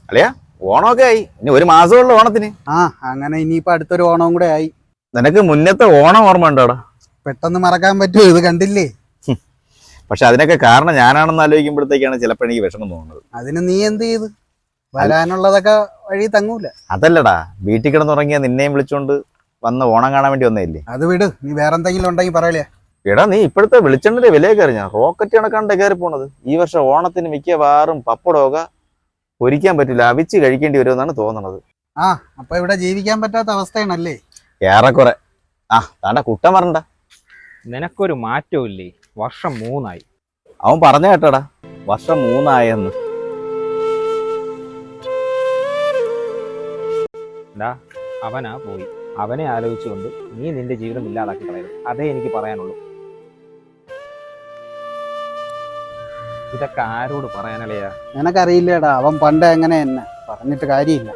അല്ലയാ ഓണമൊക്കെ ആയി, ഇനി ഒരു മാസമുള്ള ഓണത്തിന്. അങ്ങനെ ഇനിയിപ്പോ അടുത്തൊരു ഓണവും കൂടെ ആയി. നിനക്ക് മുന്നത്തെ ഓണം ഓർമ്മ ഉണ്ടോടാ? പെട്ടെന്ന് മറക്കാൻ പറ്റുമോ? ഇത് കണ്ടില്ലേ? പക്ഷെ അതിനൊക്കെ കാരണം ഞാനാണെന്ന് ആലോചിക്കുമ്പോഴത്തേക്കാണ് ചിലപ്പോൾ എനിക്ക് വിഷമം തോന്നുന്നത്. അതിന് നീ എന്ത് ചെയ്ത്? വരാനുള്ളതൊക്കെ വഴി തങ്ങൂല. അതല്ലടാ, വീട്ടിൽ കിടന്നുറങ്ങിയ നിന്നെയും വിളിച്ചോണ്ട് വന്ന് ഓണം കാണാൻ വേണ്ടി വന്നേല്ലേ. അത് വിട്, നീ വേറെ എന്തെങ്കിലും ഉണ്ടെങ്കിൽ പറയലേ. എടാ, നീ ഇപ്പോഴത്തെ വെളിച്ചെണ്ണയുടെ വിലയൊക്കെ അറിഞ്ഞാ? റോക്കറ്റ് കണക്കാണ്ട് കയറി പോണത്. ഈ വർഷം ഓണത്തിന് മിക്കവാറും പപ്പടമൊക്കെ പൊരിക്കാൻ പറ്റില്ല, അവിച്ച് കഴിക്കേണ്ടി വരുമെന്നാണ് തോന്നണത്. അപ്പൊ ഇവിടെ ജീവിക്കാൻ പറ്റാത്ത അവസ്ഥയാണല്ലേ? ഏറെക്കുറെ. താണ്ട കുട്ടൻ പറഞ്ഞ നിനക്കൊരു മാറ്റവും ഇല്ലേ? വർഷം 3 ആയി. അവൻ പറഞ്ഞ കേട്ടോടാ, വർഷം 3 ആയെന്ന്. അവനാ പോയി. അവനെ ആലോചിച്ചുകൊണ്ട് നീ നിന്റെ ജീവിതം ഇല്ലാതാക്കി കളയരുത്. അതേ എനിക്ക് പറയാനുള്ളൂ. ഇതൊക്കെ ആരോട് പറയാനല്ലയാ? നിനക്കറിയില്ലേടാ, അവൻ പണ്ട് എങ്ങനെ തന്നെ പറഞ്ഞിട്ട് കാര്യമില്ല.